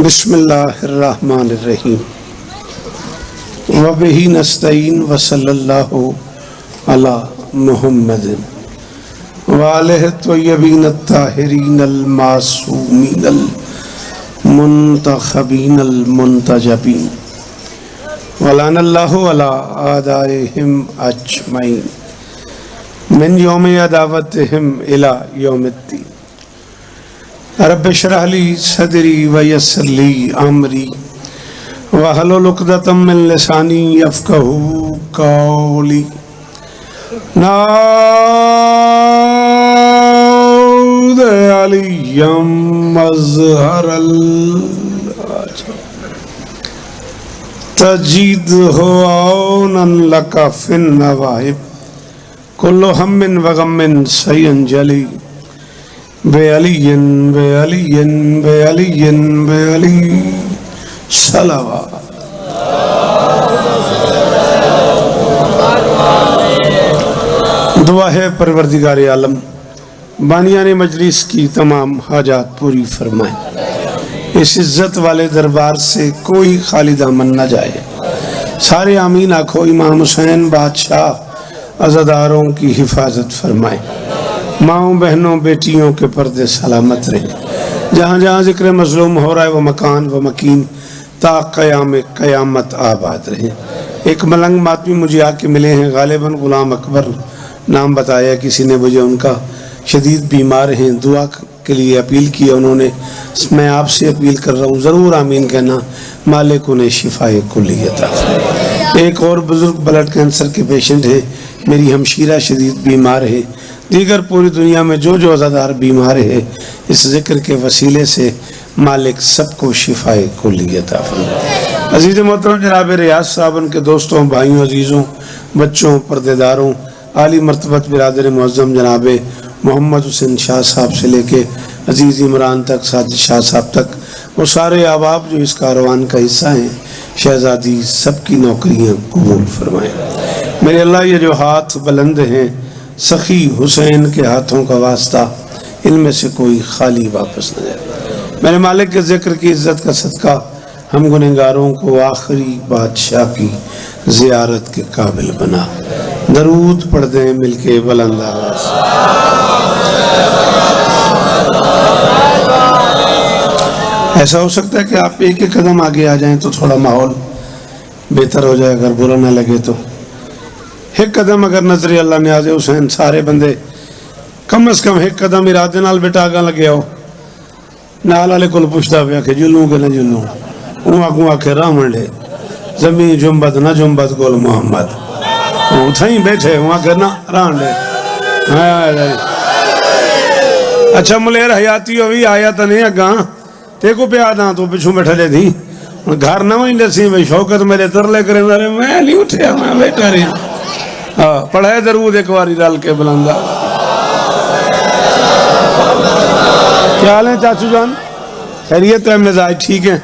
बिस्मिल्लाहिर्रहमानिर्रहीम व बिही नस्तईन व सल्लल्लाहु अला मुहम्मदिन व आलिहि त्वय्यबीन अत्ताहिरीन अल मासूमीन अल मुंतखबीन अल मुंतजबीन व लअनल्लाहु अला आदाइहिम अजमईन मिन यौमि अदावतिहिम इला यौमिद्दीन। रब्बि इश्रह ली सदरी व यस्सिर ली अमरी वहलुल उक़दतम मिन लिसानी यफ़क़हू क़ौली। नाऊद अलिय्यम मज़हरल तजीदहु औनन लका फिन नवाइब कुल्लु हम्मिन व गम्मिन सयंजली बेअलियन बेअलियन बेअलियन बेअली सलावा। दुआ है परवरदिगार आलम बानियाने मजलिस की तमाम हाजात पूरी फरमाए। इस इज्जत वाले दरबार से कोई खाली दामन न जाए। सारे आमीन आखो। इमाम हुसैन बादशाह अज़ादारों की हिफाजत फरमाए। माओं बहनों बेटियों के पर्दे सलामत रहे। जहाँ जहाँ जिक्र मजलूम हो रहा है वो मकान व मकीन ता क़यामत आबाद रहे। एक मलंग मातमी मुझे आके मिले हैं, गालिबन गुलाम अकबर नाम बताया। किसी ने मुझे उनका शदीद बीमार हैं दुआ के लिए अपील की। उन्होंने मैं आपसे अपील कर रहा हूँ ज़रूर आमीन कहना, मालिक उन्हें शिफाए कुल्ली अता फरमाए। एक और बुजुर्ग ब्लड कैंसर के पेशेंट है, मेरी हमशीरा शदीद बीमार है। दीगर पूरी दुनिया में जो जो अज़ादार बीमार है इस जिक्र के वसीले से मालिक सबको शिफाए कुल्ली अता फरमाए। अजीज़ मोहतरम जनाब रियाज साहब, उनके दोस्तों भाइयों अजीज़ों बच्चों पर्देदारों आली मर्तबत बिरादर मुअज़्ज़म जनाब मोहम्मद हुसैन शाह साहब से लेके अजीज़ इमरान तक, साजिद शाह साहब तक, वो सारे अहबाब जो इस कारवान का हिस्सा हैं, शहज़ादी सबकी नौकरियाँ कबूल फरमाएँ। मेरे अल्लाह ये जो हाथ बुलंद हैं सखी हुसैन के हाथों का वास्ता, इनमें से कोई खाली वापस न जाए। मेरे मालिक के ज़िक्र की इज़्ज़त का सदका हम गुनहगारों को आखिरी बादशाह की ज़ियारत के काबिल बना। दरूद पढ़ दें मिलके बुलंद आवाज़। ऐसा हो सकता है कि आप एक एक कदम आगे आ जाएं तो थोड़ा माहौल बेहतर हो जाए। अगर बुरा ना लगे तो एक कदम अगर नजर अल्लाह ने आजे हुसैन सारे बंदे कम अज कम एक कदम इरादे नाल बेटा आगा लगे आओ। नाल वाले को पुछता पे आखे जुलूं के न जुलूं, ऊ आगू आखे रावण ले जमी जुम्बद न जुम्बद गोल मोहम्मद, उठाई बैठे वहाँ के ना रावण ले। अच्छा मुलेर हयाती भी आया तो नहीं अगा ते को प्यार ना तो पिछू बैठा ले थी घर ना वही दसी भाई शौकत मेरे तरले करे मैं नहीं उठा मैं बैठा रहा। हाँ पढ़ाए जरूर एक बार रल के बुलंदा। क्या हाल है चाचू जान, खैरियत है मिजाज ठीक है।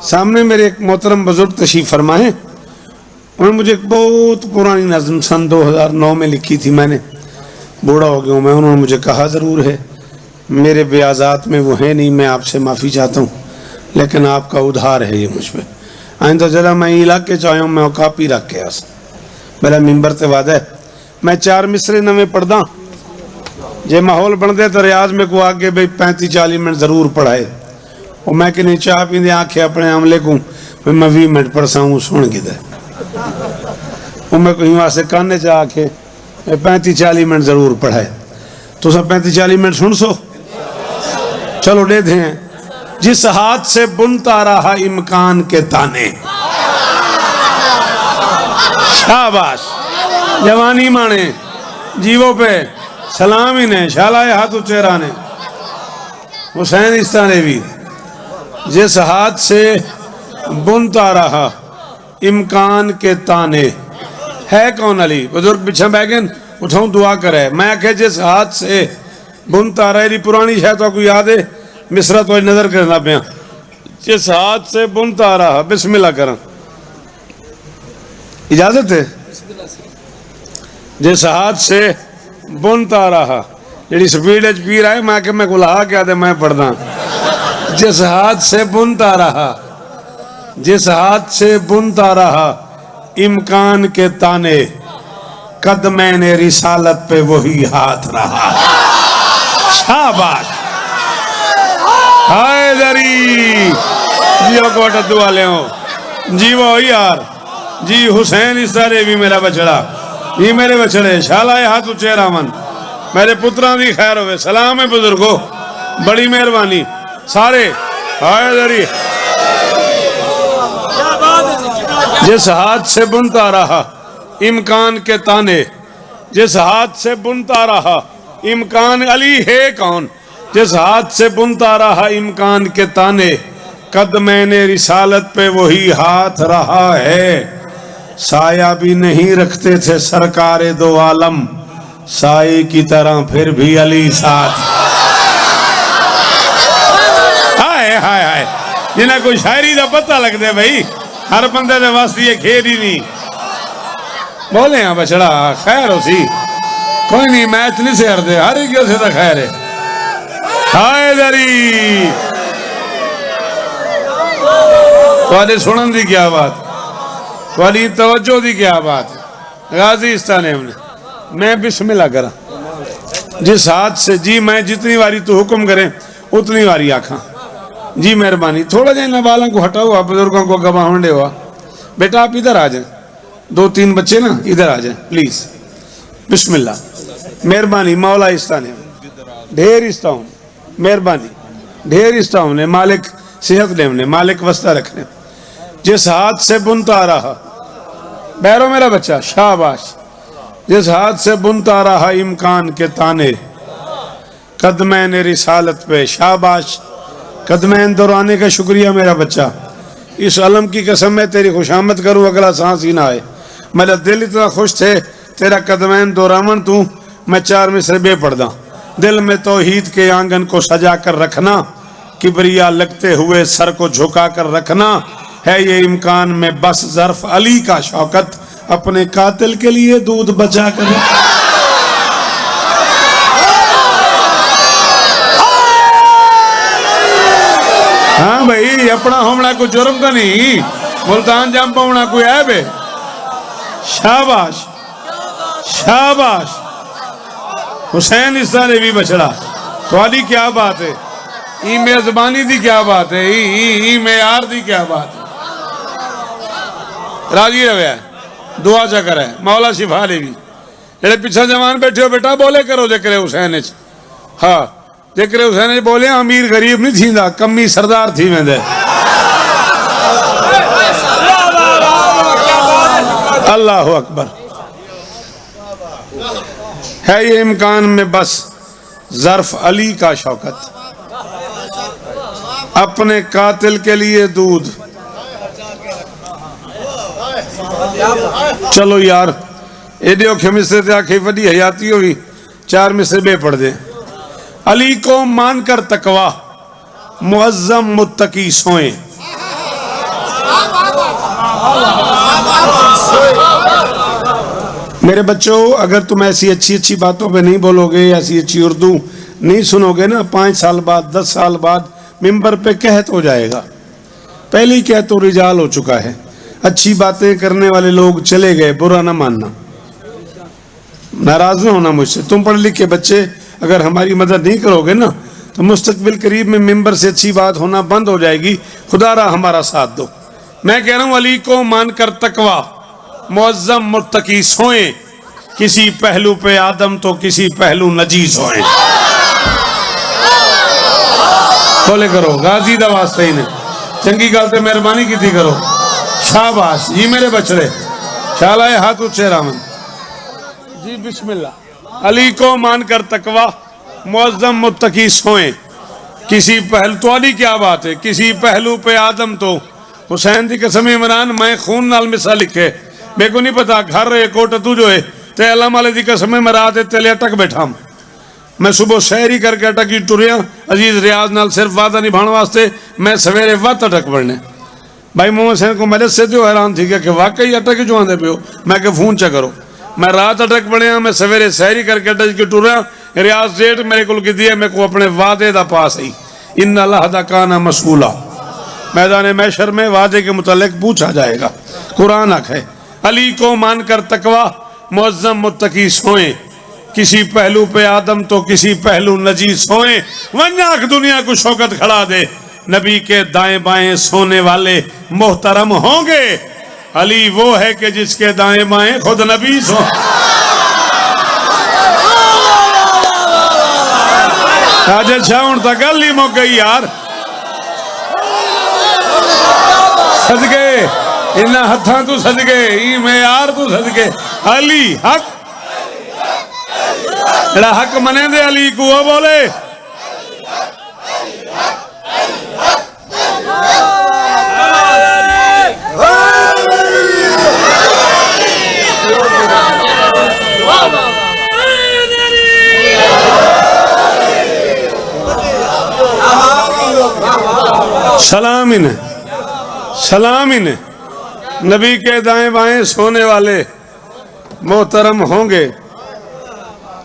सामने मेरे एक मोहतरम बुजुर्ग तशरीफ फरमाए। उन्होंने मुझे एक बहुत पुरानी नज़म सन 2009 में लिखी थी, मैंने बूढ़ा हो गया हूँ मैं। उन्होंने मुझे कहा ज़रूर है मेरे बेआज़ात में वो है नहीं, मैं आपसे माफ़ी चाहता हूँ, लेकिन आपका उधार है ये मुझ पर। आइंदा जरा मैं इलाके चाहूँ मैं कापी रख के आस मेरा मिंबर ते वादा है मैं 4 मिसरे नवे पढ़दा। जे माहौल बनते तो रियाज में को आगे भाई 35-40 मिनट ज़रूर पढ़ाए। और मैं कि नहीं चाह पींदे आखे अपने आमले को मैं 20 मिनट पढ़सा हूँ सुन कि मैं कहीं वास्ते काने चाह आखे 35-40 मिनट ज़रूर पढ़ाए। तो सब 35-40 मिनट सुन सो। चलो ले दें। जिस हाथ से बुनता रहा इम्कान के ताने, शाबाश जवानी माने जीवों पे सलाम ही ने शालाए हाथ उचेरा ने हुसैन इस्तानेवी। जिस हाथ से बुनता रहा इम्कान के ताने है कौन अली बुजुर्ग पीछे बैगन उठाऊं दुआ करे। मैं आखे जिस हाथ से बुनता रहा पुरानी शायद तो कोई याद है मिसरा तो नजर करना पिया। जिस हाथ से बुनता रहा बिस्मिल्लाह करा इजाजत है। जिस हाथ से बुनता रहा जी स्पीड पी रहा है मैं गुलाहा क्या मैं पढ़दा जिस हाथ से बुनता रहा, जिस हाथ से बुनता रहा इम्कान के ताने, कद मैंने रिसालत पे वही हाथ रहा। शाबाश हैदरी जियो कोट दुआ ले जी वो यार जी हुसैन इस तरह भी मेरा बछड़ा ये मेरे बछड़े शालाए हाथ उच्चे रामन मेरे पुत्रां दी खैर होवे। सलाम है बुजुर्गो, बड़ी मेहरबानी सारे। हैदरी जिस हाथ से बुनता रहा इम्कान के ताने, जिस हाथ से बुनता रहा इम्कान, अली है कौन, जिस हाथ से बुनता रहा इम्कान के ताने, कद मैंने रिसालत पे वही हाथ रहा है। साया भी नहीं रखते थे सरकारे दो आलम, साए की तरह फिर भी अली साथ। हाय हाय हाय जिन्हें कोई शायरी का पता लगता भाई, हर बंदे दे वास्ते ये खेल ही नहीं। बोले हाँ बछड़ा खैर हो सी, कोई नहीं मैच नहीं से हरदे, हर एक से तो खैर है। हैदरी थोड़े सुनन की क्या बात, थोड़ी तवज्जो की क्या बात है। गाजी इस्ताने हमने मैं बिस्मिल्लाह करा जिस हाथ से जी, मैं जितनी बारी तू हुक्म करे उतनी बारी आखा जी मेहरबानी। थोड़ा जा इन बालों को हटाओ, आप बुजुर्गों को गवाह होने हुआ। बेटा आप इधर आ जाए, 2-3 बच्चे ना इधर आ जाए प्लीज। बिस्मिल्लाह मेहरबानी मौला इस्ताने ढेर इस्ता हूँ, मेहरबानी ढेर इस्ता हमने, मालिक सेहत दे हमने, मालिक वस्ता रखने। जिस हाथ से बुनता रहा बैरो मेरा बच्चा शाबाश, जिस हाथ से बुनता रहा इम्कान के ताने, कद मैंने रिसालत पे शाबाश। कदमैन दोहराने का शुक्रिया मेरा बच्चा। इस अलम की कसम में तेरी खुशामद करूं अगला सांस ही ना आए। मेरा दिल इतना खुश थे तेरा कदमैन दोहरावन तू, मैं 4 मिसरे बे पढ़दा। दिल में तौहीद के आंगन को सजा कर रखना, किबरिया लगते हुए सर को झुका कर रखना, है ये इम्कान में बस ज़र्फ अली का शौकत, अपने कातिल के लिए दूध बचा कर। हाँ भाई अपना होना कोई जुर्म तो नहीं, मुल्तान जंप होना कोई ऐब है। शाबाश शाबाश हुसैन इस तरह भी बछड़ा, थोड़ी क्या बात है, ई मेजबानी दी क्या बात है, ई मेयार दी क्या बात है। राजी रवे दुआ चा करे मौला शिफा ले भी। जेड़े पिछा जवान बैठे हो बेटा बोले करो जिक्र हुसैन। हाँ जिक्र हुसैन बोले अमीर गरीब नहीं थींदा, कमी सरदार थी वेंदे। अल्लाह अकबर। है ये इम्कान में बस ज़र्फ अली का शौकत, अपने कातिल के लिए दूध। चलो यार एडे औखे मिसरे ते आखी वडी हयाती हुई, 4 मिसरे बे पढ़ दे। अली को मानकर तकवा मुअज्जम मुत्तकी सोए। मेरे बच्चों अगर तुम ऐसी अच्छी अच्छी बातों पे नहीं बोलोगे, ऐसी अच्छी उर्दू नहीं सुनोगे ना, 5 साल बाद 10 साल बाद मिंबर पे कहत हो जाएगा। पहले कह तो रिजाल हो चुका है। अच्छी बातें करने वाले लोग चले गए, बुरा ना मानना, नाराज ना होना मुझसे। तुम पढ़ लिख के बच्चे अगर हमारी मदद नहीं करोगे ना तो मुस्तकबिल करीब में मिंबर से अच्छी बात होना बंद हो जाएगी। खुदारा हमारा साथ दो। मैं कह रहा हूं अली को मानकर तकवा मुअज्जम मुत्तकी सोए, किसी पहलू पे आदम तो किसी पहलू नजी सोए। बोले करो गाजी दा वास्ते ही ने चंगी गल ते मेहरबानी की करो। शाबाश जी मेरे बछड़े, शालाए हाथ उच्चे रामन जी। बिस्मिल्लाह। अली को मानकर तकवा मुअज्जम मुत्तकी सोए, किसी पहलू तो क्या बात है, किसी पहलू पे आदम तो हुसैन की कसम इमरान मैं खून नाल मिसा लिखे। मेरे को नहीं पता घर कोट तू जो है ते अल्लाह वाले की कसम मैं रात तेले अटक बैठा। मैं सुबह सैर ही करके अटक ही टुरिया अजीज रियाज नाल सिर्फ वादा निभाने वास्ते। मैं सवेरे वत अटक बढ़ने भाई मोहम्मद हुसैन को मेरे से जो हैरान थी कि वाकई अटक जो आते पे हो। मैं के फोन चा करो, मैं रात अटक बढ़िया, मैं सवेरे सैरी करके अटक के टुरिया। रियाज डेट मेरे को की दी है, मेरे को अपने वादे का पास आई। इन्ना लहदा काना मसूला, मैदान मैशर में वादे के मुतालिक पूछा जाएगा। कुरान हक है। अली को मानकर तकवा मुअज्जम मुत्तकी सोए, किसी पहलू पे आदम तो किसी पहलू नजी सोए, वन्नाक दुनिया को शौकत खड़ा दे, नबी के दाएं बाएं सोने वाले मोहतरम होंगे। अली वो है कि जिसके दाएं बाएं खुद नबी सो। आज अच्छा हूं तो गल ही मुक गई यार। सदके इन्ना हथा तू सदके ई मैं यार तू सदके। अली हक जरा हक मने दे अली को वो बोले। सलाम इन्हें, सलाम इन्हें, नबी के दाएं बाएं सोने वाले मोहतरम होंगे,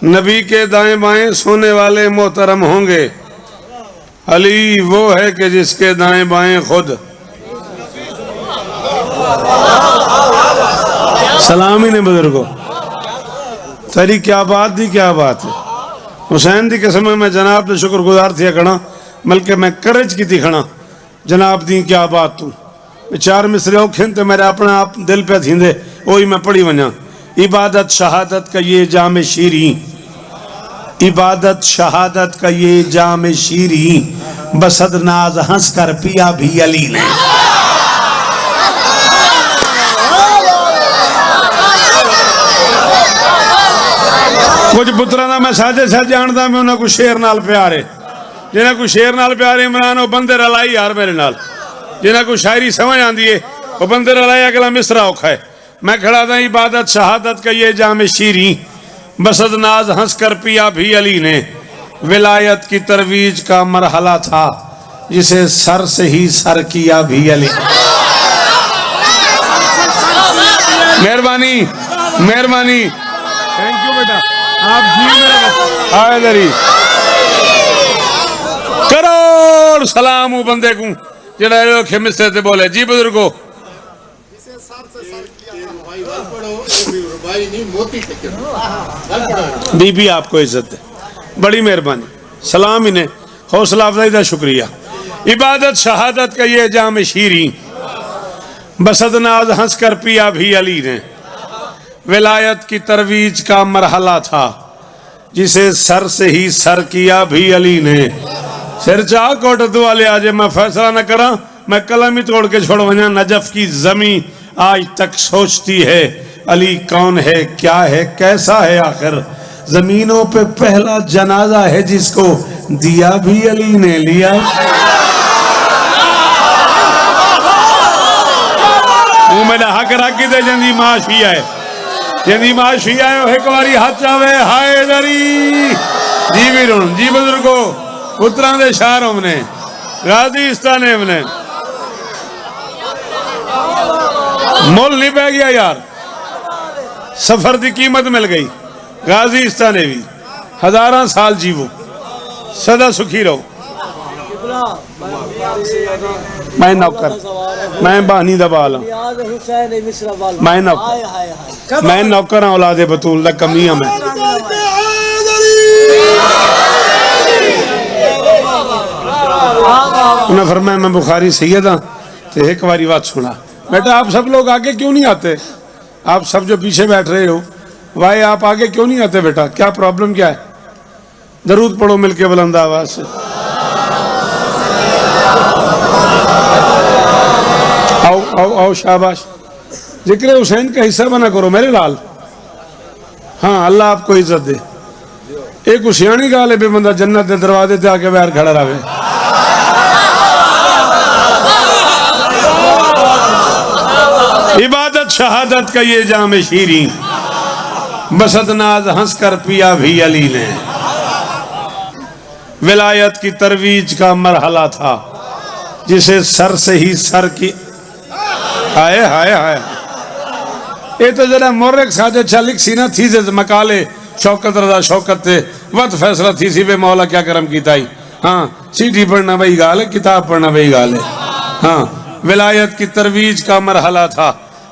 नबी के दाएं बाएं सोने वाले मोहतरम होंगे। अली वो है कि जिसके दाएं बाएं खुद। सलाम इन्हें बुजुर्गो, तेरी क्या बात दी, क्या बात है। हुसैन दी कसम मैं जनाब ने शुक्रगुजार थी खड़ा, बल्कि मैं करज की थी खड़ा। जनाब दी क्या बात तू चार मिसरे औखे तो मेरे अपने आप दिल पे थींदे, वही मैं पढ़ी वना। इबादत शहादत का ये जाम शीरी, इबादत शहादत का ये जाम शीरी, बसद नाज हंस कर पिया भी अली ने। कुछ पुत्रा ना मैं साजे साथ जानता, मैं उन्हें कुछ शेर नाल प्यार है, जिन्हें कोई शेर नाल प्यार इमरान वो बंदे रलाई यार मेरे नाल, जिन्हें कोई शायरी समझ आती है वो बंदे रलाई अगला मिसरा औखा है। मैं खड़ा था इबादत शहादत का ये जाम शीरी, बसद नाज हंस कर पिया भी अली ने। विलायत की तरवीज का मरहला था जिसे सर से ही सर किया भी अली। मेहरबानी मेहरबानी, थैंक यू बेटा, आप जी मेरे आए दरी करोड़ सलाम वो बंदे को जरा मिसरे से बोले। जी बुजुर्गो, बीबी आपको इज्जत दे, बड़ी मेहरबानी, सलाम इन्हें, हौसला अफजाई का शुक्रिया। इबादत शहादत का ये जाम शीरी, बसद नाज हंस कर पिया भी अली ने। विलायत की तरवीज का मरहला था जिसे सर से ही सर किया भी अली ने। सिर चाह कोट दुआले आज मैं फैसला न करा, मैं कलम ही तोड़ के छोड़ वना। नजफ की जमी आज तक सोचती है अली कौन है, क्या है, कैसा है आखिर। जमीनों पे पहला जनाजा है जिसको दिया भी अली ने लिया। वो मेरा हक रखी दे जंदी माशी है, जंदी माशी आयो एक बारी हाथ आवे हाय दरी। जी वीरुण जी बुजुर्गो, पुत्रा दे शार हमने गाजी इस्ताने हमने मोल नहीं पै गया यार, सफर की कीमत मिल गई। गाजी इस्ताने भी 1000 साल जीवो, सदा सुखी रहो। मैं नौकर, मैं बानी दा बाल मैं नौकर, मैं नौकर हाँ औलादे बतूल दा कमियां मैं। उन्हें फरमाया मैं बुखारी सैयद हाँ, तो एक बारी बात सुना बेटा, आप सब लोग आगे क्यों नहीं आते? आप सब जो पीछे बैठ रहे हो भाई, आप आगे क्यों नहीं आते बेटा? क्या प्रॉब्लम क्या है? दरूद पढ़ो मिलके बुलंद आवाज से। आओ आओ आओ, शाबाश। जिक्र हुसैन का हिस्सा बना करो मेरे लाल। हाँ, अल्लाह आपको इज्जत दे। एक हुशियानी गाल है बे बंदा जन्नत के दरवाजे ते आके बाहर खड़ा रहे। इबादत शहादत का ये जाम शीरी, बसद नाज हंस कर पिया भी अली ने। विलायत की तरवीज का मरहला था जिसे सर से ही सर की। हाय हाय हाय, ये तो जरा मोरक साजे चालिक सी ना थी जे मकाले शौकत रजा शौकत थे वत फैसला थी सी बे मौला क्या करम कीता ही। हाँ, सीटी पढ़ना वही गाल है, किताब पढ़ना वही गाल है। हाँ, विलायत की तरवीज का मरहला था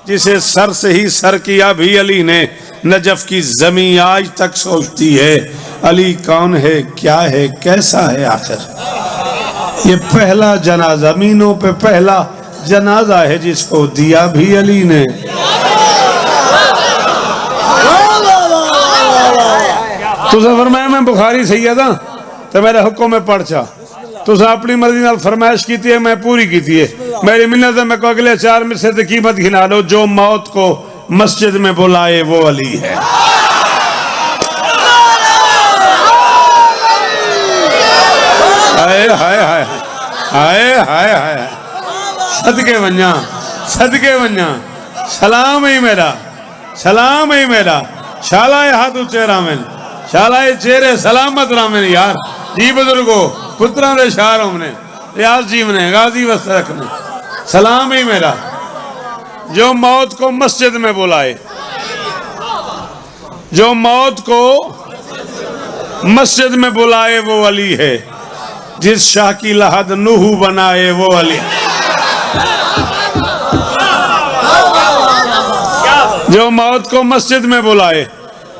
जिसे सर से ही सर किया भी अली ने। नजफ की जमी आज तक सोचती है अली कौन है, क्या है, कैसा है आखिर। ये पहला जनाजा, मीनों पे पहला जनाजा है जिसको दिया भी अली ने। तुझे फरमाया मैं बुखारी सैयद हां तो मेरे हुक्म में पढ़ चा, तुझे अपनी मर्जी नाल फरमाइश की है, मैं पूरी की है। मेरी मिन्नत है, मैं को अगले 4 में से कीमत गिना लो। जो मौत को मस्जिद में बुलाए वो अली है। हाय हाय हाय हाय हाय हाय, सदके वन्या, सदके वन्या। सलाम ही मेरा, सलाम ही मेरा। शालाए हाथ ऊंचे रामेन, शालाए चेहरे सलामत रामेन यार। जी बुजुर्गो पुत्रा दे शार हमने रियाज जीवने गाजी वस्त रखने। सलाम ही मेरा। जो मौत को मस्जिद में बुलाए, जो मौत को मस्जिद में बुलाए वो अली है। जिस शाह की लहद नूह बनाए वो अली। जो मौत को मस्जिद में बुलाए।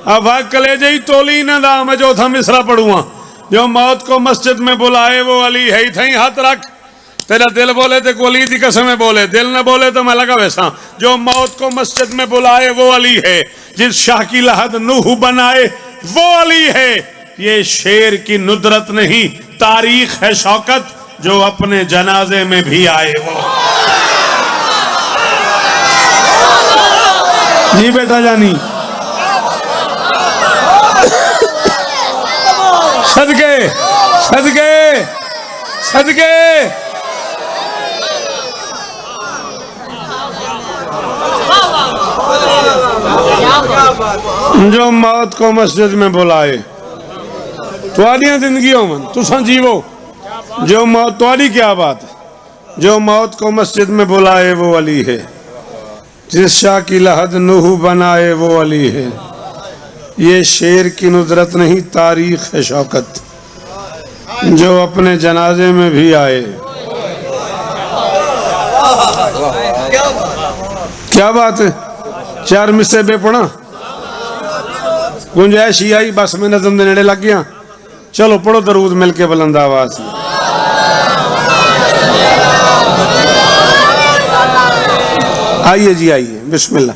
अब कलेजे ही तोली न दा मैं जो था मिसरा पढ़ूंगा। जो मौत को मस्जिद में बुलाए वो अली है। थई हाथ रख, तेरा दिल बोले तो अली की कसम बोले, दिल न बोले तो मैं लगा वैसा। जो मौत को मस्जिद में बुलाए वो अली है। जिस शाह की लहद नूह बनाए वो अली है। ये शेर की नुदरत नहीं तारीख है शौकत, जो अपने जनाजे में भी आए वो। जी बेटा जानी, सदके सदके सदके। जो मौत को मस्जिद में बुलाए तुआडियां जिंदगियों में तुसा जीवो। जो मौत तुआडी क्या बात है। जो मौत को मस्जिद में बुलाए वो अली है। जिस शाह की लहद नूह बनाए वो अली है। ये शेर की नुदरत नहीं तारीख है शौकत, जो अपने जनाजे में भी आए। क्या बात है। 4 मिसरे बेपना गुंजाइश ही आई, बस मैं नज़म दे नेड़े लग गया। चलो पढ़ो दरूद मिलके बुलंद आवाज। आइए जी आइए, बिस्मिल्लाह।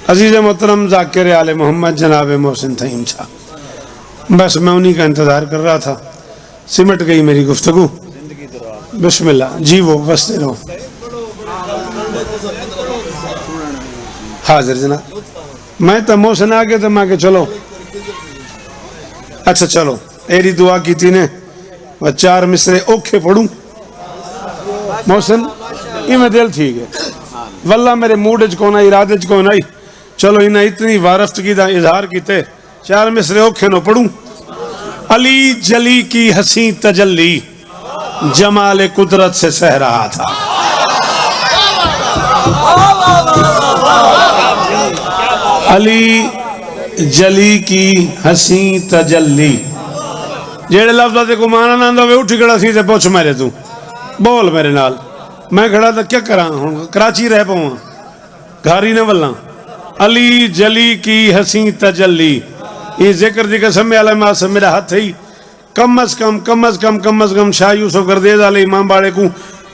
अजीज मोहतरम ज़ाकिर आले मोहम्मद जनाब मोहसिन तहीम साहब, बस मैं उन्हीं का इंतज़ार कर रहा था। सिमट गई मेरी गुफ्तगू। बिस्मिल्लाह जी, वो बसते रहो। हाजिर जनाब, मैं तो मोहसिन आ गया तो मैं के चलो। अच्छा चलो, एरी दुआ की थी ने 4 मिसरे औखे पढ़ूं। मोहसिन इमें दिल ठीक है, वल्ला मेरे मूड च कौन आई, इरादे च कौन आई। चलो इन्हें इतनी वारफ्तगी का इजहार किते, 4 मिसरे औखे नो पढ़ूं। अली जली की हसी तजल्ली जमाल कुदरत से सह रहा था। अली जली की हसी तजल्ली, जेड़े लफ्ज़ को माना ना वे उठ खड़ा सी ते पुछ मेरे तू बोल मेरे नाल। मैं खड़ा तो क्या करा हूँ, कराची रह पाऊँ घर ही न वल्ला। अली जली की हसी तजल्ली, ये जिक्र दी कसम से मेरा हाथ ही कम अज कम शाह यूसुफ गर्देज आले इमाम बाड़े को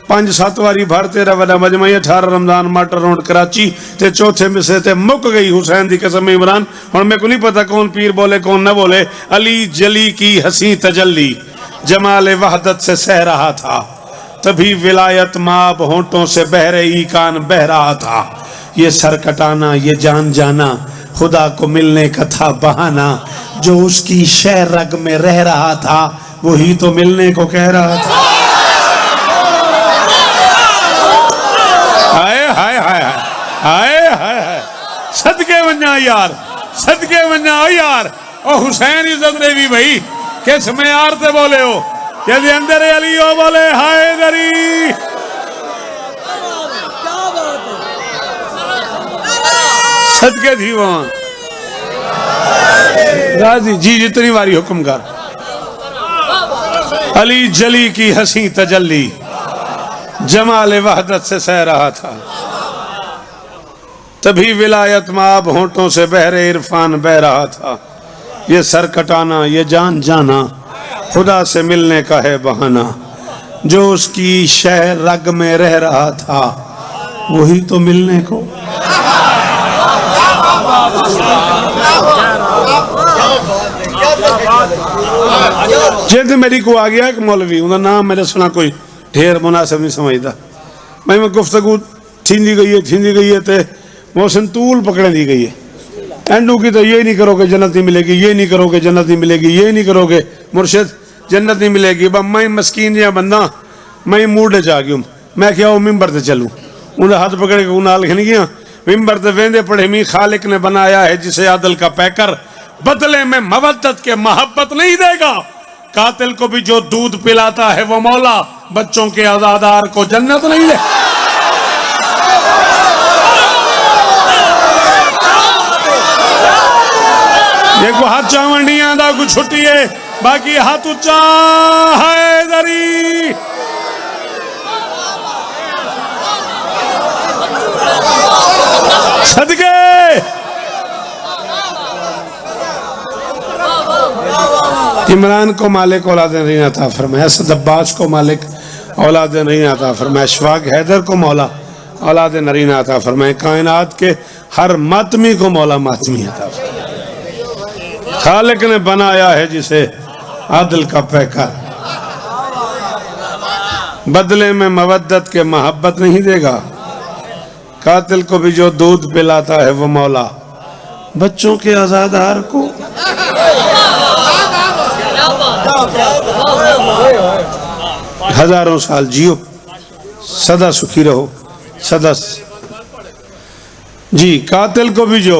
5-7 वारी भर तेरा वडा मजमा 18 रमजान माटर रोड कराची ते चौथे मिसरे ते मुक गई हुसैन दी कसम इमरान। और मेरे को नहीं पता कौन पीर बोले कौन न बोले। अली जली की हसी तजल्ली जमाल वहदत से सह रहा था, तभी विलायत माब होंठों से बह रही कान बह रहा था। ये सर कटाना ये जान जाना खुदा को मिलने का था बहाना, जो उसकी शह रग में रह रहा था वही तो मिलने को कह रहा था। हाय हाय हाय हाय हाय हाय, सदके वन्या यार, सदके वन्या यार। ओ हुसैन इज्जत ने भी भाई किस मेयार से बोले हो, यदि अंदर अली हो बोले हाय दरी। सदके थी वहां गाजी जी जितनी बारी हुक्म कर। अली जली की हंसी तजल्ली जमाल वहदत से सह रहा था, तभी विलायत माब होंठों से बहरे इरफान बह रहा था। ये सर कटाना, ये जान जाना खुदा से मिलने का है बहाना, जो उसकी शहर रग में रह रहा था वही तो मिलने को। जिद मेरी को आ गया कि मौलवी उनका नाम मेरे सुना कोई ढेर मुनासिब नहीं समझता। मैं गुफ्तगू थींदी गई है ते मोहसिन तूल पकड़े दी गई है। एंडू की तो ये नहीं करोगे जन्नत नहीं मिलेगी, ये नहीं करोगे जन्नत नहीं मिलेगी, ये नहीं करोगे मुर्शिद जन्नत नहीं मिलेगी। मैं मस्कीन या बंदा मैं मूड जा गया, मैं क्या मिंबर से चलूँ, उन्हें हाथ पकड़ के नाल खन गया। मिंबर से वेंदे पढ़े मी खालिक ने बनाया है जिसे आदल का पैकर बदले में मवद्दत के मोहब्बत नहीं देगा। कातिल को भी जो दूध पिलाता है वो मौला, बच्चों के आजादार को जन्नत नहीं दे। देखो हाथ चावण नहीं आता कुछ छुट्टी है, बाकी हाथ उच्चा है दरी। सदके इमरान को मालिक औलाद नहीं आता फरमाया, असद अब्बास को मालिक औलाद नहीं आता फरमाया, अशफाक हैदर को मौला औलाद नरीना आता फरमाया, कायनात के हर मातमी को मौला मातमी आता फरमाया। खालिक ने बनाया है जिसे आदिल का पैकर बदले में मवद्दत के मोहब्बत नहीं देगा। कातिल को भी जो दूध पिलाता है वो मौला, बच्चों के आजादार को। हजारों साल जियो, सदा सुखी रहो, सदा जी। कातिल को भी जो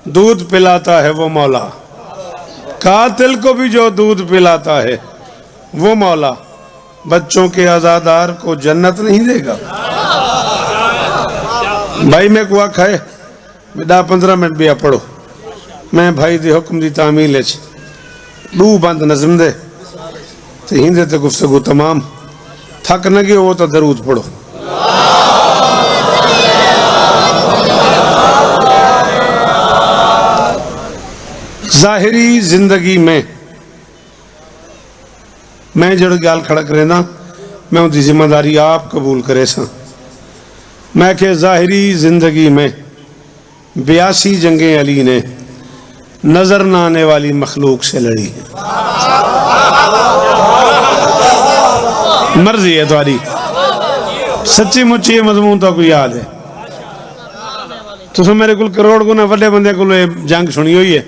दूध पिलाता है वो मौला, कातिल को भी जो दूध पिलाता है वो मौला, बच्चों के आजादार को जन्नत नहीं देगा। भाई मैं को आखा 10-15 मिनट भी पढ़ो, मैं भाई दे हुक्म दी तामील दू बंद नज़म दे तो हिंदे ते गुफ्तगू तमाम थक न गए वो तो दरूद पढ़ो। जाहिरी जिंदगी में मैं जड़ गाल खड़ा करे ना, मैं उनकी जिम्मेदारी आप कबूल करे सा। मैं के जाहिरी जिंदगी में 82 जंगें अली ने नजर न आने वाली मखलूक से लड़ी है। मर्जी है तुम्हारी, सच्ची मुच्ची मजमून तो कोई याद है तो मेरे को करोड़ गुना वड्डे बंदे को जंग सुनी हुई है,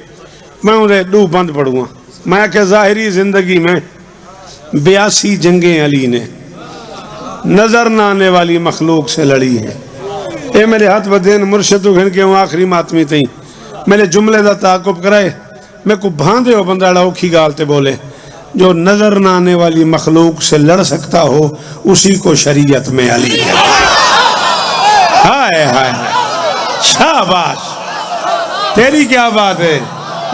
मैं उन्हें दू बंद पढ़ूंगा। मैं के जाहिरी जिंदगी में 82 जंगें अली ने नजर न आने वाली मखलूक से लड़ी है। ये मेरे हाथ बदेन मुर्शिद घन के आखिरी मातमी तई मेरे जुमले का ताकुब कराए, मैं को भांदे हो बंदा औखी गाल ते बोले, जो नजर न आने वाली मखलूक से लड़ सकता हो उसी को शरीयत में अली है। हाय हाय शाबाश, तेरी क्या बात है,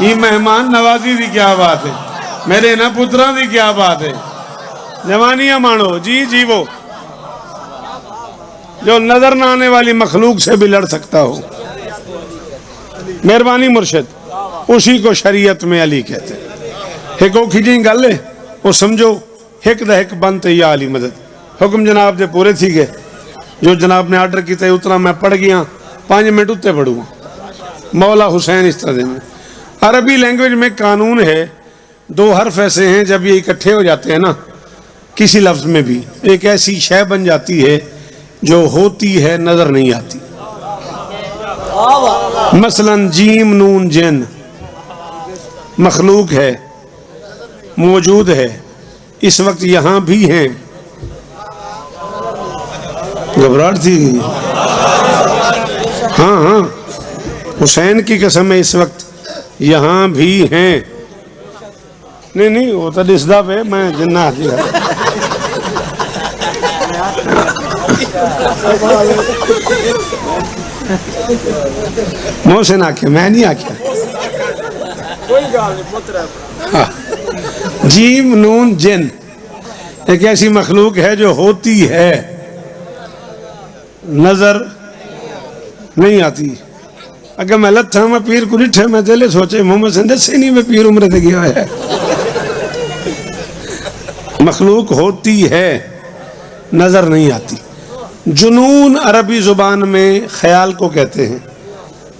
ये मेहमान नवाजी की क्या बात है, मेरे ना पुत्रा की क्या बात है। जवानियां मानो जी जी, वो जो नजर न आने वाली मखलूक से भी लड़ सकता हो। मेहरबानी मुर्शिद, उसी को शरीयत में अली कहते हैं। एक औखी जी गल है वो समझो, हिक दा हिक बनते या अली मदद। हुक्म जनाब दे पूरे थी गए, जो जनाब ने आर्डर किया उतना मैं पढ़ गया, 5 मिनट उत्ते पढ़ूंगा। मौला हुसैन इस तरह में अरबी लैंग्वेज में कानून है, 2 हर्फ ऐसे हैं जब ये इकट्ठे हो जाते हैं ना किसी लफ्ज में भी एक ऐसी शय बन जाती है जो होती है नजर नहीं आती। मसलन जीम नून जिन मखलूक है, मौजूद है, इस वक्त यहां भी हैं। घबराहट थी, हाँ हाँ हुसैन की कसम है इस वक्त यहां भी हैं। नहीं नहीं वो तो दिसदा पे मैं जिन्ना मोहसिन आख्या, मैं नहीं आख्या। हाँ जीम नून जिन एक ऐसी मखलूक है जो होती है, नजर नहीं आती। अगर मैं लथा मैं पीर को डिठे मैं दिले सोचे मोहम्मद से दसे नहीं मैं पीर उम्र से गया है। मखलूक होती है, नजर नहीं आती। जुनून अरबी जुबान में ख्याल को कहते हैं।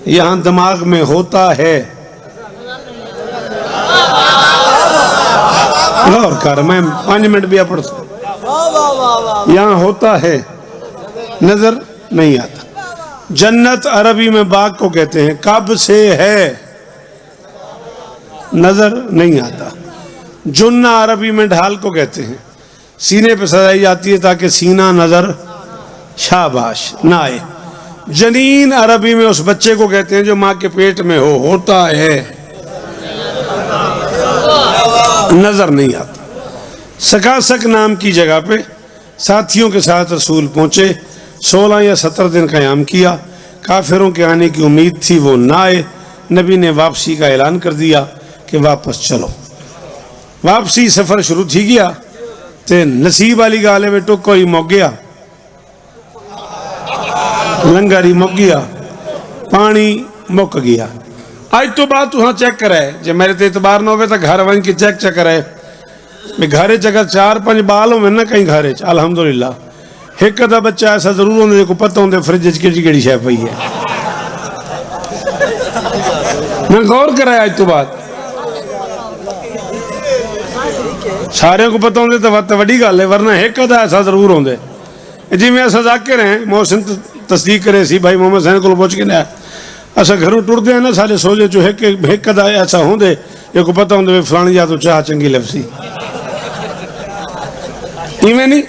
यहाँ दिमाग में होता है, गौर कर, मैं 5 मिनट भी पढ़ सकता। यहाँ होता है, नजर नहीं आता। जन्नत अरबी में बाग को कहते हैं। कब से है, नजर नहीं आता। जुन्ना अरबी में ढाल को कहते हैं। सीने पे सजाई जाती है ताकि सीना नजर शाबाश ना आए। जनीन अरबी में उस बच्चे को कहते हैं जो माँ के पेट में हो, होता है, नजर नहीं आता। सकासक नाम की जगह पे साथियों के साथ रसूल पहुंचे। 16 या 17 दिन क़याम किया। काफिरों के आने की उम्मीद थी, वो ना आए। नबी ने वापसी का ऐलान कर दिया कि वापस चलो। वापसी सफर शुरू थी गया ते नसीब वाली गाले में टुक कोई मुक गया, लंगर ही मुक गया, पानी मुक गया। आज तो बात तुम चेक कराए, जो मेरे ते इतबार ना हो तो घर वन की चेक कराए। घर च अगर 4-5 बाल हो ना कहीं घर च, अलहमदुलिल्लाह एक अदा बच्चा ऐसा जरूर होंगे को पता होंगे फ्रिज च केड़ी शै पई है। मैं गौर कराया आज तो बाद सारे को पता होंगे तो वड्डी गल है, वरना एक अदा ऐसा जरूर होंगे। जिमें अस जाकिर हैं, मोहसिन तस्दीक करे सी भाई मोहम्मद सैन को पुछ के लिया। असा घरों टुरते हैं ना सारे सोचे चो एक अदा ऐसा होंगे जो पता होंगे फलानी या तो चाह चंगी लपसी। इवें नहीं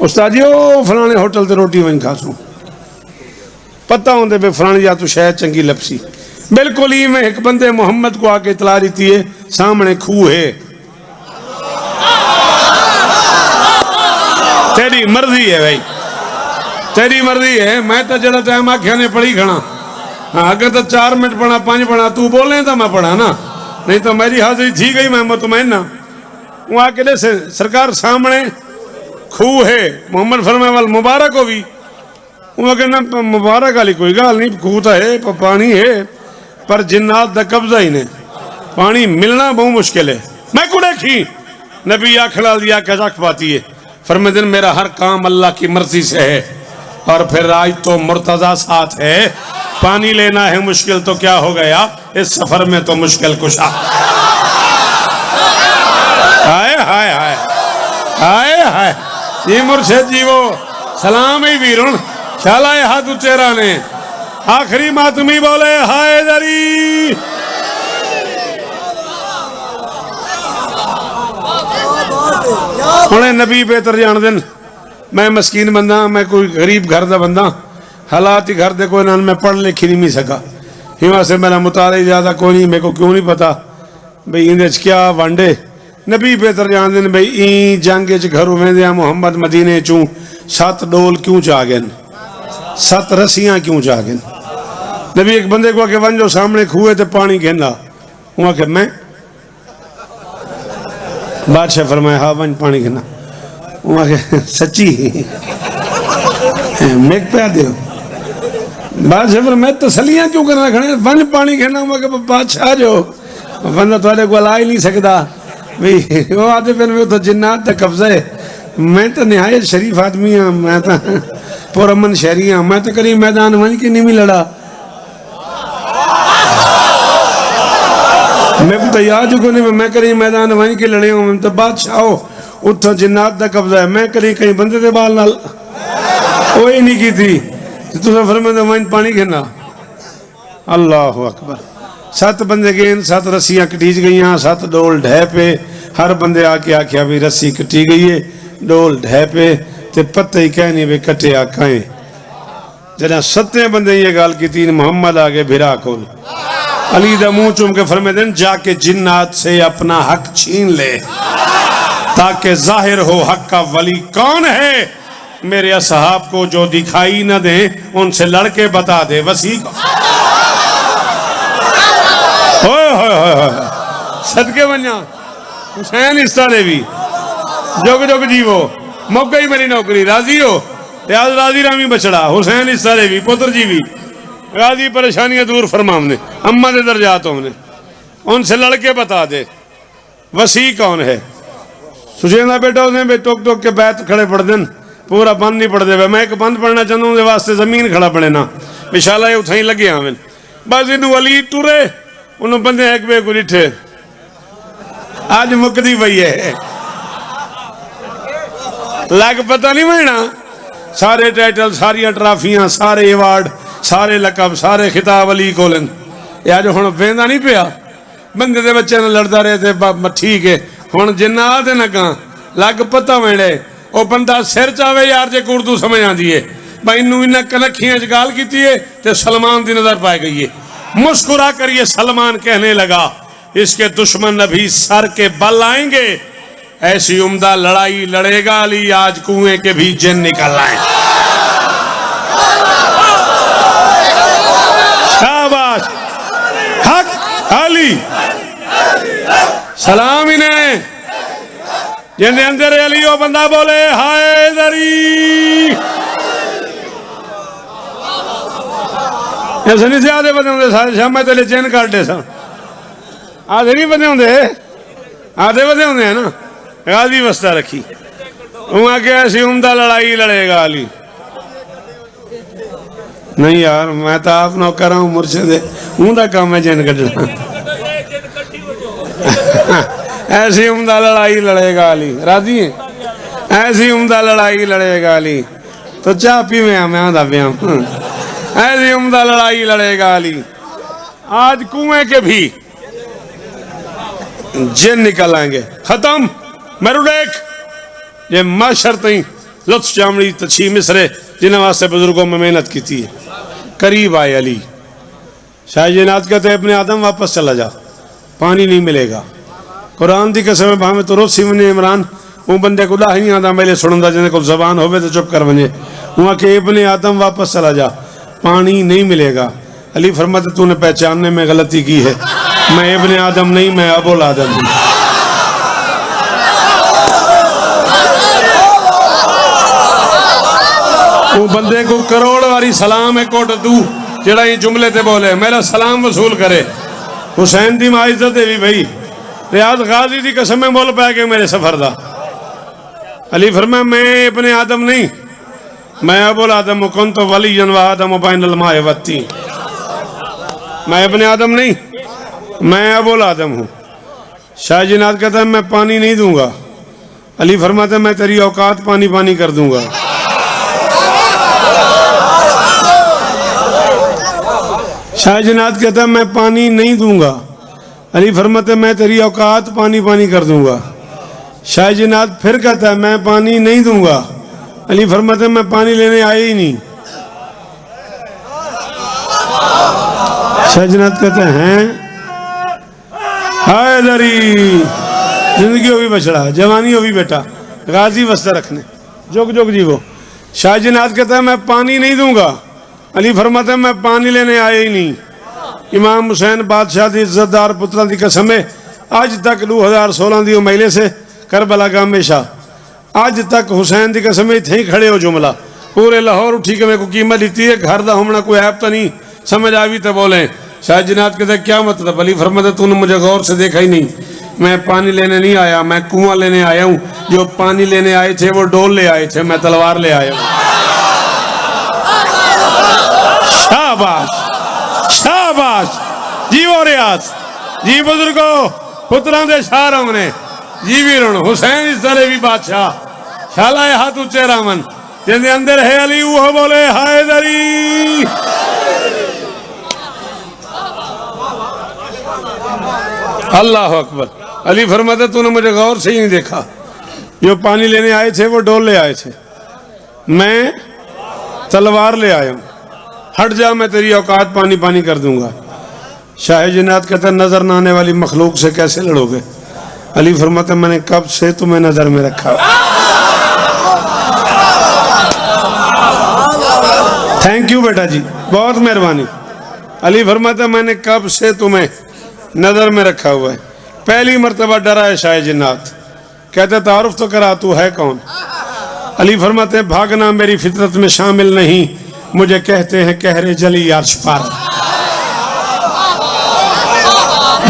उस्ताद जी ओ फलाने होटल ते रोटी वहीं खासूं, पता होंगे भी फलानी या तो शायद चंगी लपसी। बिल्कुल ही में एक बंदे मोहम्मद को आके इतला दी है सामने खूह है, तेरी मर्जी है भाई, तेरी मर्जी है। मैं तो जरा टाइम आख्या ने पढ़ी खड़ा। हाँ अगर तो 4 मिनट पढ़ा 5 पढ़ा तू बोले तो मैं पढ़ा ना, नहीं तो मेरी हाजिरी थी गई, मैं मुतमैन ना। वो आके सरकार सामने खूह है, मोहम्मद फरमाए वाल मुबारक हो भी। वो कहना मुबारक वाली कोई गल नहीं, खूह तो है, पानी है, पर जिन्नात का कब्जा ही ने, पानी मिलना बहुत मुश्किल है। मैं को देखी नबी आखला दिया क्या रख पाती है। फरमाए दिन मेरा हर काम अल्लाह की मर्जी से है, और फिर आज तो मुर्तजा साथ है। पानी लेना है मुश्किल तो क्या हो गया, इस सफर में तो मुश्किल कुशा। हाय हाय हाय हाय हाय जी मुर्शिद जी वो सलाम ही वीरुन शालाए हाथ चेहरा ने आखिरी मातमी बोले हाय दरी। हुणे नबी बेहतर जान दिन, मैं मस्कीन बंदा, मैं कोई गरीब घर का बंदा, हालात ही घर दे कोई ना, मैं पढ़ लिख ही नहीं सका। हिमा से मेरा मुताले ज्यादा कोई नहीं, मेरे को क्यों नहीं पता भाई इंदे क्या वांडे। नबी बेहतर जान दिन भाई ई जंग च घर वेंदे मुहम्मद मदीने चूं 7 डोल क्यों चा गए, 7 रस्सियां क्यों चा गए। नबी एक बंदे को आके वन जो सामने खूहे ते पानी कहना, वहां के मैं बादशाह फरमाया हाँ वन पानी कहना, वहां के सच्ची मेक पे दो। बादशाह फरमाया तसलियां क्यों करना खड़े, वन पानी कहना, वहां के बादशाह जो बंदा थोड़े को ला ही नहीं सकता भाई। वो आते फिर तो जिन्नात का कब्जा है। मैं तो निहायत शरीफ आदमी हाँ, मैं तो पुरअमन शहरी हाँ, मैं तो कभी मैदान वंज के नहीं भी लड़ा। मैं तो याद को नहीं, मैं कहीं मैदान वहीं के लड़े हूँ, तो बादशाह उतो जिन्नात का कब्जा है। मैं कहीं कहीं बंदे के बाल नाल वही नहीं की थी, तुझे फरमाया वहीं पानी खेना। अल्लाह अकबर। 7 बंदे गए, 7 रस्सियां कटीज गई, 7 डोल ढह पे। हर बंदे आके आख्या भी रस्सी कटी गई है, डोल ढह पे, ते पत्ते ही कहनी भी कटे आखाए। जरा 7 बंदे ये गाल की, 3 मोहम्मद आगे भिरा खोल अली दा मुंह चूम के फरमाए दिन जाके जिन्नात से अपना हक छीन ले, ताकि जाहिर हो हक का वली कौन है। मेरे असहाब को जो दिखाई न दे उनसे लड़के बता दे वसी को। सदके बना हुसैन हिस्सा देवी जुग जुग जीवो मौका ही मेरी नौकरी राजी हो आज राजी रामी बछड़ा हुसैन हिस्सा देवी पुत्र जी भी राजी परेशानियां दूर फरमावने अम्मा दे दर्जात हमने उनसे लड़के बता दे वसी कौन है सुशेंदा बेटा उसने टोक टोक के बैत खड़े पढ़ देन पूरा बंद नहीं पढ़ दे मैं एक बंद पढ़ना चाहता हूँ वास्ते जमीन खड़ा पड़े ना विशाला उठाई लगे आवे बस इन वली टुरे उन्होंने बंदे एक बे को डिठे आज मुकदी पई है लग पता नहीं महीना सारे टाइटल सारिया ट्राफियां सारे अवार्ड सारे लकब सारे खिताब अली कोलन अज हुण वेंदा नहीं पिया बंदे दे बच्चे ने लड़दा रहे थे ठीक है हुण जिन्ना आदे ना कहां लग पता वेड़े वो बंदा सिर चावे यार जे उर्दू समझ आती है भाई इनू इन्हें कनखियां च गाल की है तो सलमान की नजर पाई गई है मुस्कुरा कर ये सलमान कहने लगा इसके दुश्मन अभी सर के बल आएंगे ऐसी उम्दा लड़ाई लड़ेगा अली आज कुएं के भी जिन निकल आए शाबाश हक अली सलाम इन्हें जिन्हें अंदर अली वो बंदा बोले हाय दरी ऐसे नहीं से आधे बंदे होंगे सारे शाम तेरे चैन काट दे सा आधे नहीं बंदे होंगे आधे बंदे होंगे है ना गाजी वस्ता रखी वहां क्या ऐसी उम्दा लड़ाई लड़ेगा अली नहीं यार मैं तो आप नौकर हूं मुर्शिद उनका काम है चैन कटना ऐसी उम्दा लड़ाई लड़ेगा अली राजी है ऐसी उम्दा लड़ाई लड़ेगा अली तो चाह पी में मैं आधा पिया ऐसी उम्दा लड़ाई लड़ेगा अली आज कुएं के भी जिन निकल आएंगे खत्म मेरू देख ये माशर तई लुत्फ चामड़ी तछी मिसरे जिन्हें वास्ते बुजुर्गों में मेहनत की थी करीब आए अली शाहजनात कहते अपने आदम वापस चला जा पानी नहीं मिलेगा कुरान की कसम भावे तो रोसी वने इमरान वो बंदे को ला ही नहीं आता मेरे सुनता जिन्हें को जबान होवे तो चुप कर वने वहां के अपने आदम वापस चला जा पानी नहीं मिलेगा अली फरमाते तूने पहचानने में गलती की है मैं इब्ने आदम नहीं मैं अबुल आदम हूं वो बंदे को करोड़ वारी सलाम है कोट तू जेड़ा ये जुमले ते बोले मेरा सलाम वसूल करे हुसैन दी मां इज्जत है भी भाई रियाज गाजी दी कसम में बोल पाया कि मेरे सफर दा अली फरमाया मैं अपने आदम नहीं मैं अबुल आदम कुन तो वली जनवा आदम बैनल माए वत्ती मैं अपने आदम नहीं मैं अबुल आदम हूँ शाहजनात कहता है मैं पानी नहीं दूंगा अली फरमाता है मैं तेरी औकात पानी पानी कर दूंगा शाहजनात कहता है मैं पानी नहीं दूंगा अली फरमाते मैं तेरी औकात पानी पानी कर दूंगा शाहजनात फिर कहता है मैं पानी नहीं दूंगा अली फरमाते मैं पानी लेने आया ही नहीं शाहजनात कहते हैं हाय दरी जिंदगी हो भी बछड़ा जवानी हो भी बेटा गाजी वस्ता रखने जोग जोग जीवो शाहजनात कहता है मैं पानी नहीं दूंगा अली फरमाते मैं पानी लेने आया ही नहीं इमाम हुसैन बादशाह की इज्जतदार पुत्रा की कसम है अज तक 2016 की महिले से करबला का हमेशा अज तक हुसैन की कसम इतने ही खड़े हो जुमला पूरे लाहौर उठी के मेरे को कीमत दी है घर का होना कोई ऐप तो नहीं समझ आ भी तो बोले शाहजनात कहते क्या मतलब अली फरमाते तूने मुझे गौर से देखा ही नहीं मैं पानी लेने नहीं आया मैं कुआं लेने आया हूँ जो पानी लेने आए थे वो डोल ले आए थे मैं तलवार ले आया हूँ शाबाश शाबाश जीवो रियाज जी बुजुर्गो पुत्रा दे शार हमने जी वीरण हुसैन इस तरह भी बादशाह शाला हाथ ऊंचे रामन जिंदे अंदर है अली वो बोले हाय दरी अल्लाह अकबर अली फरमाते तूने मुझे गौर से ही नहीं देखा जो पानी लेने आए थे वो डोल ले आए थे मैं तलवार ले आया हूं हट जा मैं तेरी औकात पानी पानी कर दूंगा शाहजनात कहता नजर न आने वाली मखलूक से कैसे लड़ोगे अली फरमाता मैंने कब से तुम्हें नजर में रखा थैंक यू बेटा जी बहुत मेहरबानी अली फरमाता मैंने कब से तुम्हें नजर में रखा हुआ है पहली मर्तबा डरा है शाह जिन्नात, कहते तारुफ तो करा, तू है कौन? अली फरमाते हैं भागना मेरी फितरत में शामिल नहीं, मुझे कहते हैं कहरे जली अर्श पर।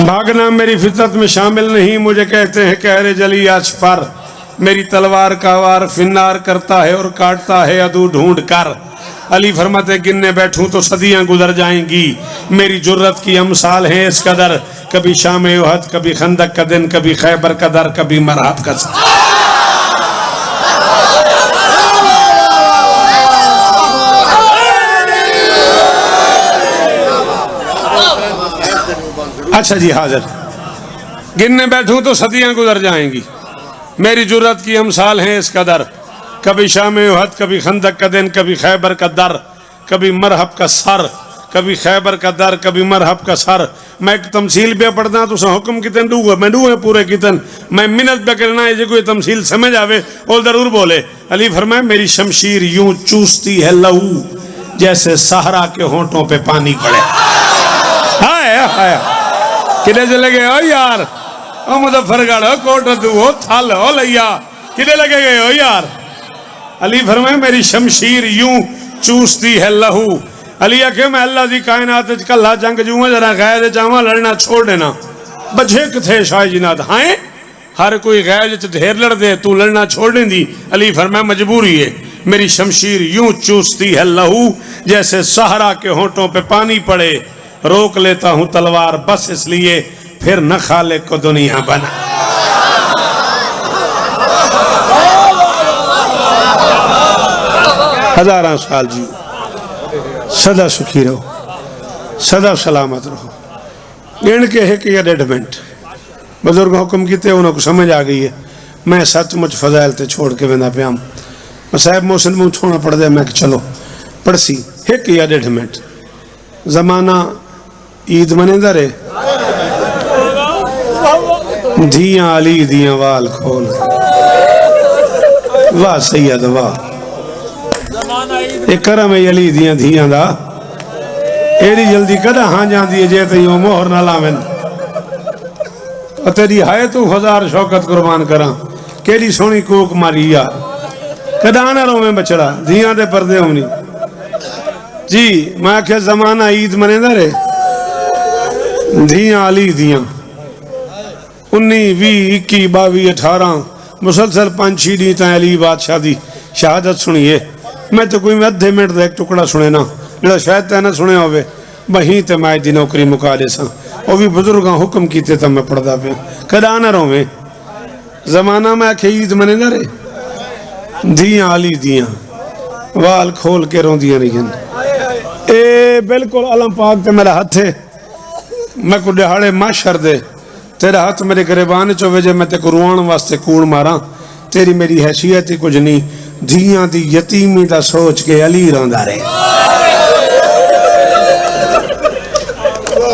भागना मेरी फितरत में शामिल नहीं, मुझे कहते हैं कहरे जली अर्श पर। मेरी तलवार का वार फिन्नार करता है और काटता है अदू ढूंढ कर। अली फरमाते गिनने बैठूं तो सदियां गुजर जाएंगी, मेरी जुर्रत की अमसाल है इस कदर, कभी शाम उहद, कभी खंदक का दिन, कभी खैबर का दर, कभी मरहब का सर। अच्छा जी हाजिर, गिनने बैठूं तो सदियां गुजर जाएंगी, मेरी जुर्रत की अमसाल है इस कदर, कभी शाम उहद, कभी खंदक का दिन, कभी खैबर का दर, कभी मरहब का सर, कभी खैबर का दर, कभी मरहब का सर। मैं एक तमसील पे पढ़ना तो हुक्म कितन डूगा, मैं डूए पूरे कितन, मैं मिन्नत पे करना है, कोई तमसील समझ आवे और जरूर बोले। अली फरमाए मेरी शमशीर यूं चूसती है लहू जैसे सहरा के होंठों पे पानी पड़े। हाय हाय, किधे चले गए हो यार? ओ मुजफ्फरगढ़ हो, कोट रद्दू हो, थाल हो लैया, किधे लगे गए हो यार? अली फरमाए मेरी शमशीर यूं चूसती है लहू। अली आखे मैं अल्लाह दी कायनात च कल्ला जंग जूं जरा गैर चावा लड़ना छोड़ देना, बचे किथे शाह जिन्नात? हाय, हर कोई गैर च ढेर लड़ दे, तू लड़ना छोड़ दी। अली फरमाए मजबूरी है, मेरी शमशीर यूं चूसती है लहू जैसे सहरा के होंठों पे पानी पड़े, रोक लेता हूं तलवार बस इसलिए फिर न खाले को दुनिया बना। हजारों साल जी, सदा सुखी रहो, सदा सलामत रहो। गिण के है कि 1.5 मिनट बुजुर्ग हुक्म किते, उन्होंने समझ आ गई है। मैं सचमुच फजाइल ते छोड़ के वेंदा पिया, साहब मोहसिन मुँह छोड़ना पड़ जाए, मैं चलो पड़सी 1 या 1.5 मिनट। जमाना ईद मनेंदा रे, धियां अली दियां वाल खोल, वाह सैयद वाह, एक करम है अली दियां धियां दा, एड़ी जल्दी कदा हाँ जाती है जे तई मोहर ना लावेन। तेरी हाय तू हजार शौकत कुर्बान करा, केड़ी सोहनी कूक मारी यार, कदा ना रोवे बछड़ा, धियां दे पर्दे होनी जी। मैं आख्या जमाना ईद मनेंदा रे, धियां अली दियां 19, 20, 21, 22, 18 मुसलसल 5-6 डी तां अली बादशाह दी शहादत सुनिए। मैं तो कोई अद्धे मिनट का एक टुकड़ा सुने ना, जो शायद तै ना सुने होवे, वहीं ते मैं दी नौकरी मुका दे सा, वो भी बुजुर्गां हुक्म कीते तो मैं पढ़दा पिया, कदा ना रोवे। जमाना में आखे ईद मनेंदा रे, धियां अली दियां वाल खोल के रोंदियां रहियां। ए बिल्कुल अलम पाक ते मेरा हथ है, मैं को दिहाड़े माशर दे तेरा हाथ मेरे गिरबान चोवे जे मैं ते को रोण वास्ते कूड़ मारा, तेरी मेरी हैसियत ही कुछ नहीं। धियां दी यतीमी दा सोच के अली रोंदा रहे।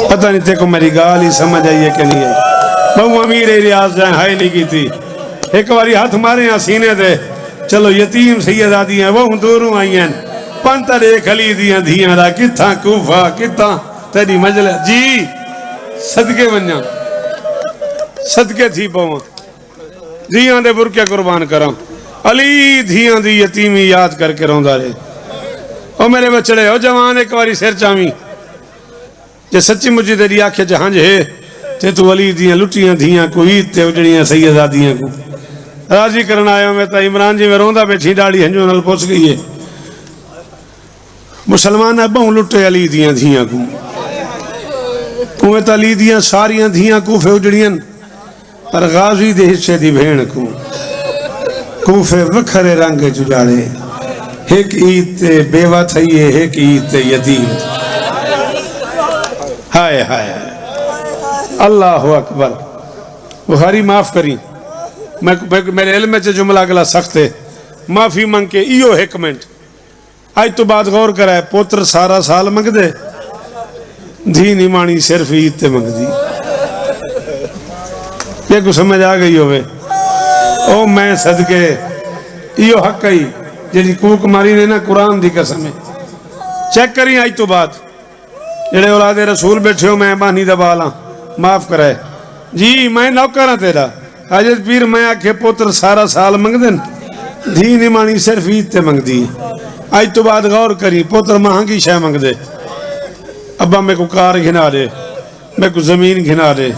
पता नहीं तेको मेरी गाल ही समझ आई है कि नहीं आई। बहु अमीर रियाज जाए हाय नहीं की थी, एक बारी हाथ मारे यहाँ सीने दे, चलो यतीम सैयदा दियां बहु दूरों आई हैं, पंत देख अली दियां धियां दा किथा कूफा किथा तेरी मजल जी, सदके वन्या सदके थी पवा, धियां दे बुरके कुर्बान करा। अली धियां दी यतीमी याद करके रोंदा रहे। ओ मेरे बचड़े ओ जवान, एक बारी सिर चावी जे सच्ची मुझी तेरी आखे जहां जे ते तू अली दियां लुटियां धियां को ईद ते उजड़ियां सैयदा दियां को राजी करना आया। मैं तो इमरान जी में रोंदा बैठी डाली हंजू नाल पुछ गई है, मुसलमान बहु लुटे अली दियां धियां को, उवें तो अली दियां सारियां धियां कूफे उजड़ियन, पर गाजी दे हिस्से दी भेण को कूफे वखरे रंग जुजाड़े, एक ईद ते बेवा थई है, एक ईद ते यतीम। हाय हाय अल्लाह अकबर। बुखारी माफ करी, मैं मेरे इल्म च जुमला अगला सख्त है, माफी मंग के इो 1 मिनट आज तो बाद गौर कराए, पुत्र सारा साल मंगदे, धी निमाणी सिर्फ ईद ते मंगदी। ये को समझ आ गई होवे। ओ मैं सदके इो हक ही जी कूक मारी ने ना, कुरान दी कसम है। चेक करी आज तो बाद जेड़े औलादे रसूल बैठे हो, मैं बानी दा बाल हाँ, माफ कराए, जी मैं नौकर हाँ तेरा। हाजत पीर मैं आखे पुत्र सारा साल मंगदे धी निमानी सिर्फ ईद ते मंगदी अज तो बाद गौर करी पुत्र महंगी शह मंगदे। अब्बा मेरे को कार घिना दे, मेरे को जमीन घिना दे,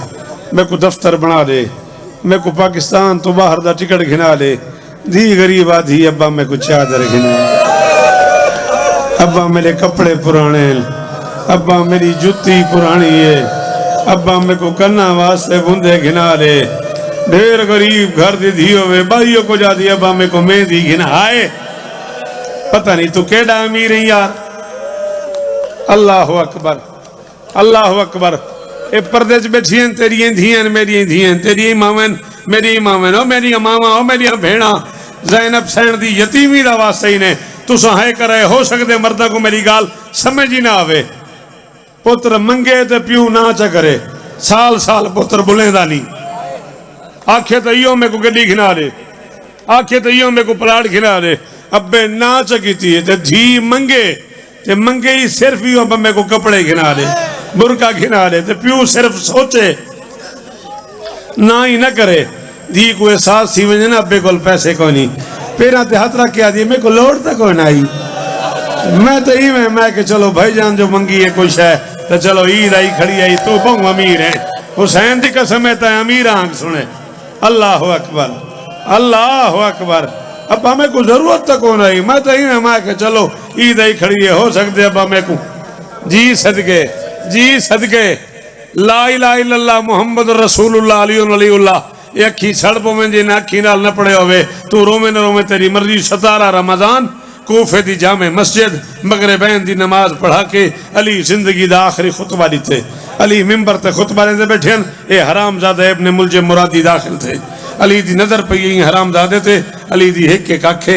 मेरे को दफ्तर बना दे, मेरे को पाकिस्तान तो बाहर दा टिकट घिना दे। धी गरीब आधी अब्बा मेरे को चादर घिना, अब्बा मेरे कपड़े पुराने, अब्बा मेरी जुत्ती पुरानी है, अब्बा मेरे को कन्ना वास्ते बूंदे घिना दे। ढेर गरीब घर दी धी होवे भाइयों को जाती अब्बा मेरे को मेहंदी घिनाए। पता नहीं तू केड़ा अमीर है यार। अल्लाह अकबर, अल्लाह अकबर। ए पर्दे च बैठियां तेरियां धियां मेरियां धियां, तेरी मावन मेरी मावन, ओ मेरी मावा ओ मेरी भेड़ा। ज़ैनब सैन दी यतीमी दा वास्ते ही ने तुसा है करे हो सकते मर्दा को मेरी गाल समझ ही ना आवे। पुत्र मंगे ते प्यू ना च करे, साल साल पुत्र बुलेंदा नहीं। आखे तो इो मेरे को गड्डी खिला दे, आखे तो इो मेरे को प्लाट खिला दे। अब्बे ना च कीती ते धी मंगे ते मंगे ही सिर्फ ही अब्बा मेरे को कपड़े खिला दे, बुरका खिला दे। ते प्यू सिर्फ सोचे ना ही ना करे। धी को एहसास सी वजे ना अब्बे को पैसे को नहीं, पेरा ते हाथ रख के आदि मेरे को लोड़ तक कोई ना आई। मैं तो ही मैं कि चलो भाईजान जो मंगी है कुछ है तो चलो ईद आई खड़ी आई, तू बहु अमीर है। हुसैन की कसम है तो अमीर आंख सुने। अल्लाह अकबर, अल्लाह अकबर। अब हमें को जरूरत तक कौन आई, मैं तो ही मैं कि चलो ईद आई खड़ी है हो सकते अब हमें को जी सदके, जी सदके ला इलाहा इल्लल्लाह मुहम्मद रसूलुल्लाह अली वलीउल्लाह। ये अखी सड़ पवे जिन्हें अखी नाल न पड़े होवे तू रोवे न रोवे तेरी मर्जी। 17 रमजान कूफे दी जामे मस्जिद मगरिबैन दी नमाज पढ़ा के अली जिंदगी दा आखिरी खुतबा दिते। अली मिंबर ते खुतबा लेंदे बैठे ये हरामजादा इब्ने मुलजिम मुरादी दाखिल थे। अली दी नजर पई हरामजादे ते अली दी हिक एक आखे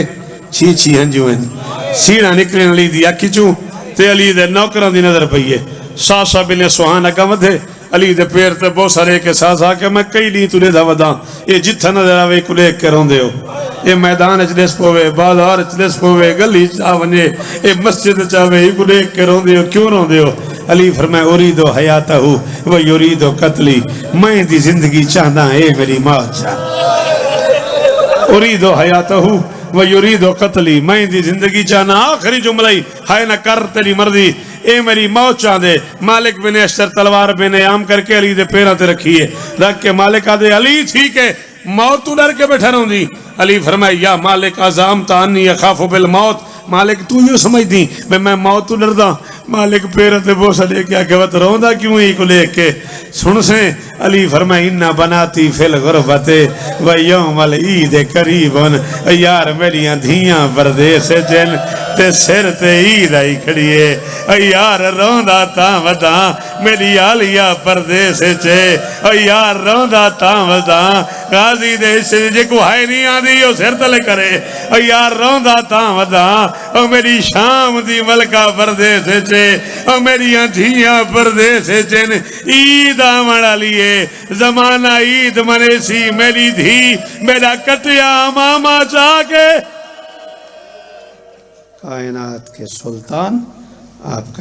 छी छी हंजू सीना निकले अली दी अखी चू ते अली दे नौकरां दी नजर पई है। सासा बिने सुहान अगा वधे अली दे पैर ते बहुत सारे के सास आके मैं कई ली तुरे दा वदा ये जिथा नजर आवे को लेक के रोंदे हो। ये मैदान च दस पवे, बाजार च दस पवे, गली चा वने, ये मस्जिद चावे को लेक के रोंदे हो। क्यों रोंदे हो? अली फरमाए उरीदो हयातहू व युरीदो कत्ली, मैं दी जिंदगी चाहना है मेरी मौत चाह। उरीदो हयातहू व युरीदो कत्ली, मैं दी जिंदगी चाहना। आखिरी जुमला ही हाय ना कर तेरी मर्जी ए मेरी मौत चाहदे। मालिक बिन अशर तलवार बिन आम करके अली दे पैरों ते रखिए, रख के मालिक आदे अली ठीक है मौत तू डर के बैठा रहूंगी। अली फरमाए या मालिक अजाम तानी अखाफु बिल मौत, मालिक तू यूं समझदी मैं मौत तू डरदा। मालिक पैर ते बोसा लेके आके वत रोंदा क्यों ही को लेके सुन से। अली फरमाए इन्ना बनाती फिल गुरबते व यौमल ईद करीबन, यार मेरियां धियां परदेस जिन ते सिर ते ईद आई खड़िए, यार रोंदा ता वदा मेरी आलिया परदेस चे, यार रोंदा ता वदा गाजी दे जे को है नहीं आंदी ओ सिर तले करे, यार रोंदा ता वदा ओ मेरी शाम दी मलका परदेस चे, ओ मेरियां धियां परदेस चिन। ईद आवन वाली है, जमाना ईद मने सी मेरी धी मेरा कटिया मामा चाके। कायनात के सुल्तान आपका